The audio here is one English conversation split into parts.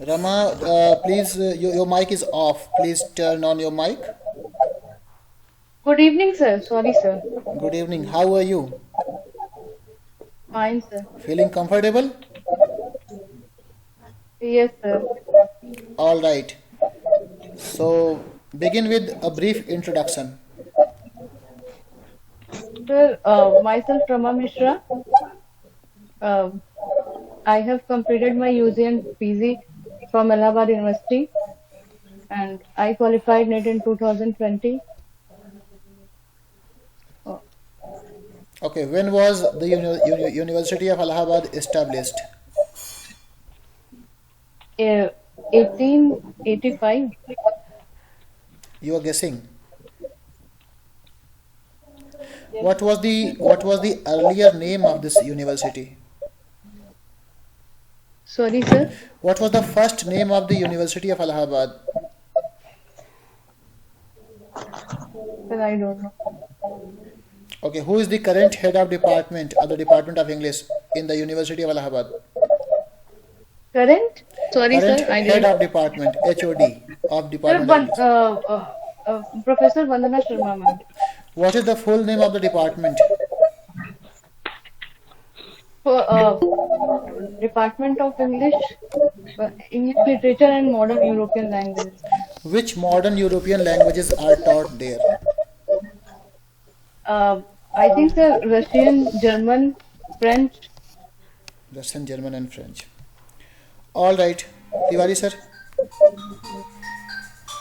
Rama, please, your mic is off. Please turn on your mic. Good evening, sir. Sorry, sir. Good evening. How are you? Fine, sir. Feeling comfortable? Yes, sir. All right. So, begin with a brief introduction. Sir, myself Rama Mishra. Um I have completed my UG and PG from Allahabad University, and I qualified NET in 2020. Uh, Okay, when was the University of Allahabad established? 1885. You are guessing. Yes. What was the earlier name of this university? Sorry, sir. What was the first name of the University of Allahabad? Sir, I don't know. Okay, who is the current head of department of the Department of English in the University of Allahabad? Current? Sorry, Current sir. I head didn't. of department, HOD of Sir, Department of English. Professor Vandana Sharma, ma'am. What is the full name of the department? For Department of English, English Literature and Modern European Languages. Which modern European languages are taught there? Uh, I think sir, Russian, German, French. Russian, German, and French. All right, Tiwari sir.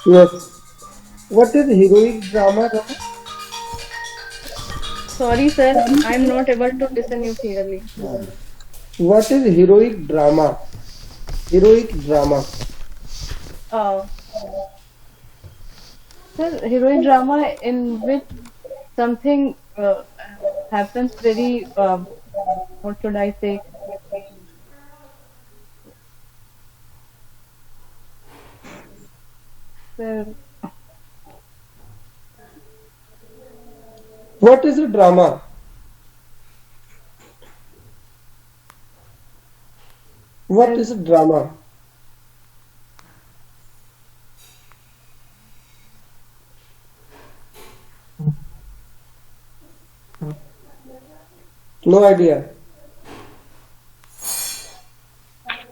Yes. What is heroic drama? Sorry, sir, I am not able to listen you clearly. What is heroic drama? Heroic drama. Uh, Sir, heroic drama in which something happens very, what should I say? Sir, What is a drama? What sir, is a drama? No idea.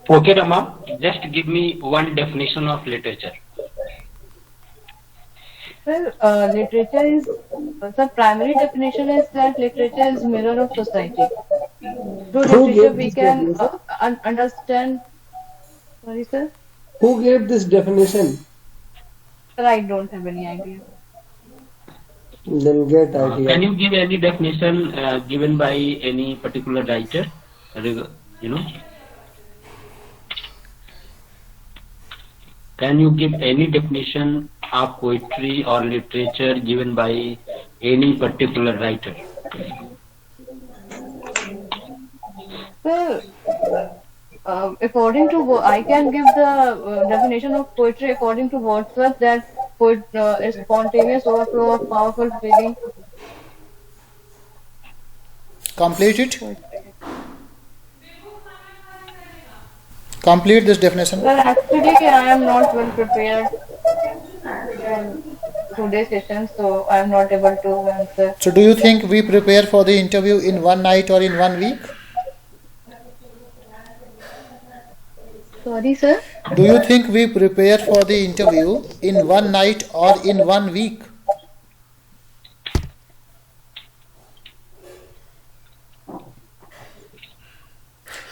Okay, Rama, just give me one definition of literature. Literature is the primary definition is that literature is mirror of society. Through Who literature, gave we this can definition? understand. Sorry, sir. Who gave this definition? Sir, I don't have any idea. Then get Can idea. you give any definition given by any particular writer? You know, can you give any definition of poetry or literature given by any particular writer? Sir, according to I can give the definition of poetry according to Wordsworth that poet is spontaneous overflow of powerful feeling. Complete it. Complete this definition. Well, actually, I am not well prepared in today's session, so I am not able to answer. So, do you think we prepare for the interview in one night or in 1 week? Sorry, sir. Do you think we prepare for the interview in one night or in 1 week?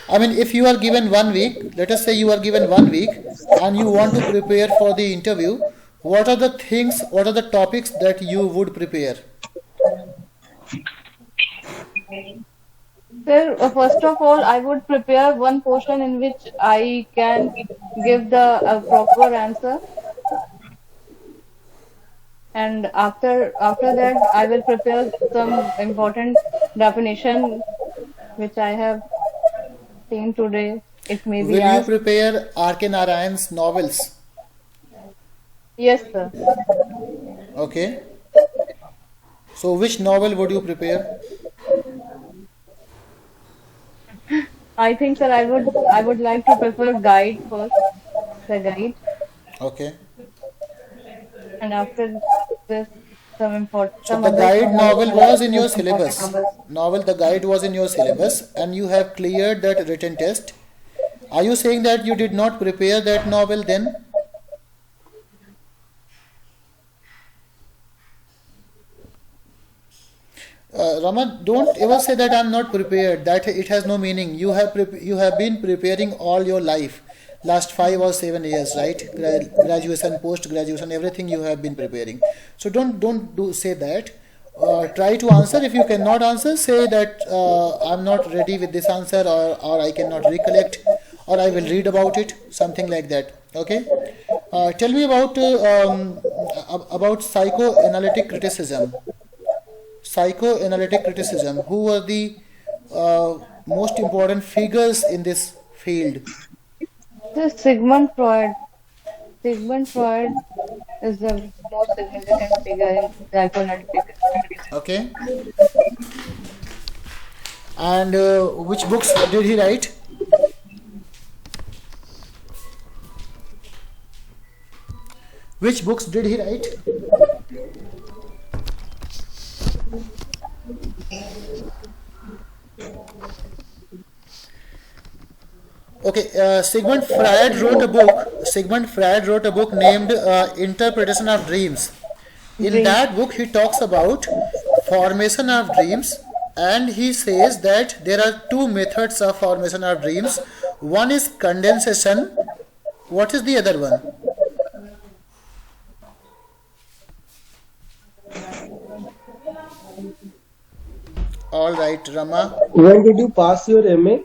I mean, if you are given 1 week, let us say you are given 1 week and you want to prepare for the interview, what are the things, what are the topics that you would prepare? Sir, first of all, I would prepare one portion in which I can give the proper answer, and after that, I will prepare some important definition which I have seen today. It may be Will you asked. prepare R.K. Narayan's novels? Yes, sir. Okay. So, which novel would you prepare? I think, sir, I would like to prefer guide first. a guide, Okay. and after this, So some the other guide novel was in your most important syllabus. novels. The guide was in your syllabus, and you have cleared that written test. Are you saying that you did not prepare that novel then? Rama, don't ever say that I'm not prepared. That it has no meaning. You have been preparing all your life, last 5 or 7 years, right? Graduation, post graduation, everything you have been preparing. So don't do say that. Try to answer. If you cannot answer, say that I'm not ready with this answer, or I cannot recollect, or I will read about it. Something like that. Okay. Tell me about psychoanalytic criticism. Psychoanalytic criticism. Who were the most important figures in this field? This Sigmund Freud. Sigmund Freud is the most significant figure in psychoanalytic criticism. Okay. And which books did he write? Which books did he write? Okay, Sigmund Freud wrote a book. Sigmund Freud wrote a book named Interpretation of Dreams. In Dreams. that book, he talks about formation of dreams, and he says that there are two methods of formation of dreams. One is condensation. What is the other one? All right, Rama. When did you pass your MA?